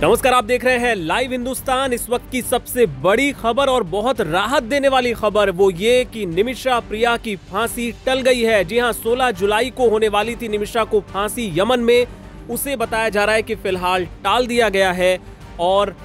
नमस्कार, आप देख रहे हैं लाइव हिंदुस्तान। इस वक्त की सबसे बड़ी खबर और बहुत राहत देने वाली खबर वो ये कि निमिषा प्रिया की फांसी टल गई है। जी हां, 16 जुलाई को होने वाली थी निमिषा को फांसी यमन में। उसे बताया जा रहा है कि फिलहाल टाल दिया गया है और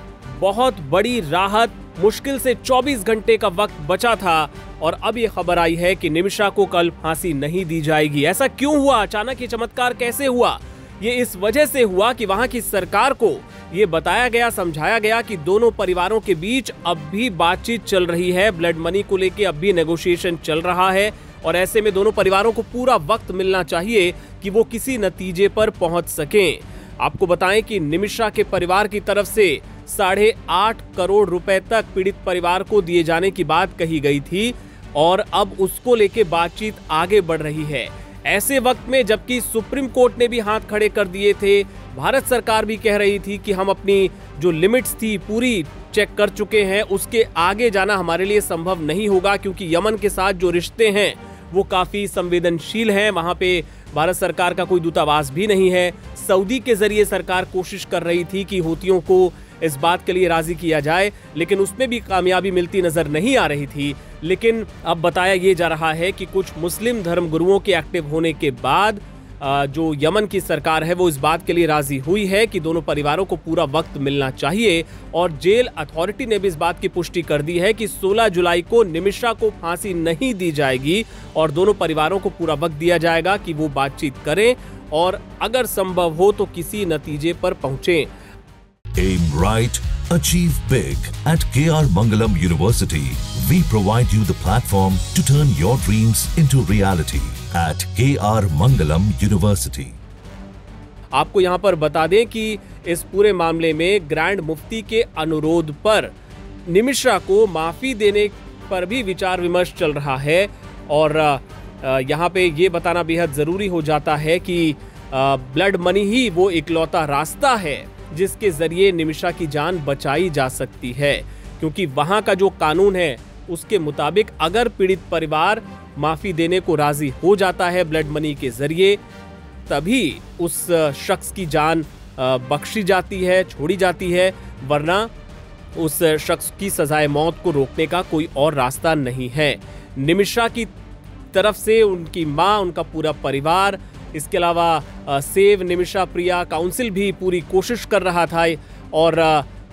बहुत बड़ी राहत। मुश्किल से 24 घंटे का वक्त बचा था और अब ये खबर आई है कि निमिषा को कल फांसी नहीं दी जाएगी। ऐसा क्यों हुआ? अचानक ये चमत्कार कैसे हुआ? ये इस वजह से हुआ कि वहां की सरकार को ये बताया गया, समझाया गया कि दोनों परिवारों के बीच अब भी बातचीत चल रही है, ब्लड मनी को लेके अब भी नेगोशिएशन चल रहा है और ऐसे में दोनों परिवारों को पूरा वक्त मिलना चाहिए कि वो किसी नतीजे पर पहुंच सकें। आपको बताएं कि निमिषा के परिवार की तरफ से 8.5 करोड़ रुपए तक पीड़ित परिवार को दिए जाने की बात कही गई थी और अब उसको लेके बातचीत आगे बढ़ रही है। ऐसे वक्त में जबकि सुप्रीम कोर्ट ने भी हाथ खड़े कर दिए थे, भारत सरकार भी कह रही थी कि हम अपनी जो लिमिट्स थी पूरी चेक कर चुके हैं, उसके आगे जाना हमारे लिए संभव नहीं होगा क्योंकि यमन के साथ जो रिश्ते हैं वो काफी संवेदनशील हैं। वहां पे भारत सरकार का कोई दूतावास भी नहीं है। सऊदी के जरिए सरकार कोशिश कर रही थी कि हूतियों को इस बात के लिए राजी किया जाए, लेकिन उसमें भी कामयाबी मिलती नजर नहीं आ रही थी। लेकिन अब बताया ये जा रहा है कि कुछ मुस्लिम धर्मगुरुओं के एक्टिव होने के बाद जो यमन की सरकार है वो इस बात के लिए राजी हुई है कि दोनों परिवारों को पूरा वक्त मिलना चाहिए और जेल अथॉरिटी ने भी इस बात की पुष्टि कर दी है कि 16 जुलाई को निमिषा को फांसी नहीं दी जाएगी और दोनों परिवारों को पूरा वक्त दिया जाएगा कि वो बातचीत करें और अगर संभव हो तो किसी नतीजे पर पहुंचे। Aim right, achieve big. At KR Mangalam University, we provide you the platform to turn your dreams into reality. At KR Mangalam University. आपको यहां पर बता दें कि इस पूरे मामले में ग्रैंड मुफ्ती के अनुरोध पर निमिषा को माफी देने पर भी विचार विमर्श चल रहा है और यहां पे ये बताना बेहद जरूरी हो जाता है कि ब्लड मनी ही वो इकलौता रास्ता है जिसके जरिए निमिषा की जान बचाई जा सकती है, क्योंकि वहां का जो कानून है उसके मुताबिक अगर पीड़ित परिवार माफी देने को राजी हो जाता है ब्लड मनी के जरिए, तभी उस शख्स की जान बख्शी जाती है, छोड़ी जाती है, वरना उस शख्स की सजाए मौत को रोकने का कोई और रास्ता नहीं है। निमिषा की तरफ से उनकी मां, उनका पूरा परिवार, इसके अलावा सेव निमिषा प्रिया काउंसिल भी पूरी कोशिश कर रहा था और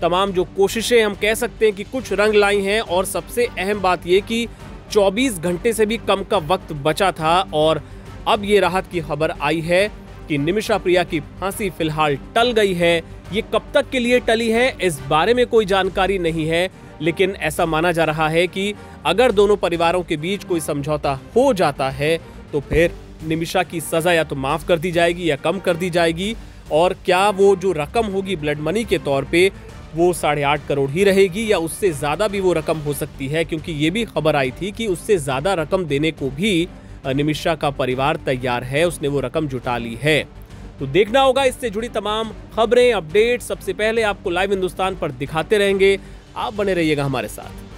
तमाम जो कोशिशें हम कह सकते हैं कि कुछ रंग लाई हैं और सबसे अहम बात यह कि 24 घंटे से भी कम का वक्त बचा था और अब ये राहत की खबर आई है कि निमिषा प्रिया की फांसी फिलहाल टल गई है। ये कब तक के लिए टली है इस बारे में कोई जानकारी नहीं है, लेकिन ऐसा माना जा रहा है कि अगर दोनों परिवारों के बीच कोई समझौता हो जाता है तो फिर निमिषा की सजा या तो माफ कर दी जाएगी या कम कर दी जाएगी और क्या वो जो रकम होगी ब्लड मनी के तौर पे वो 8.5 करोड़ ही रहेगी या उससे ज्यादा भी वो रकम हो सकती है, क्योंकि ये भी खबर आई थी कि उससे ज्यादा रकम देने को भी निमिषा का परिवार तैयार है, उसने वो रकम जुटा ली है। तो देखना होगा। इससे जुड़ी तमाम खबरें, अपडेट सबसे पहले आपको लाइव हिंदुस्तान पर दिखाते रहेंगे। आप बने रहिएगा हमारे साथ।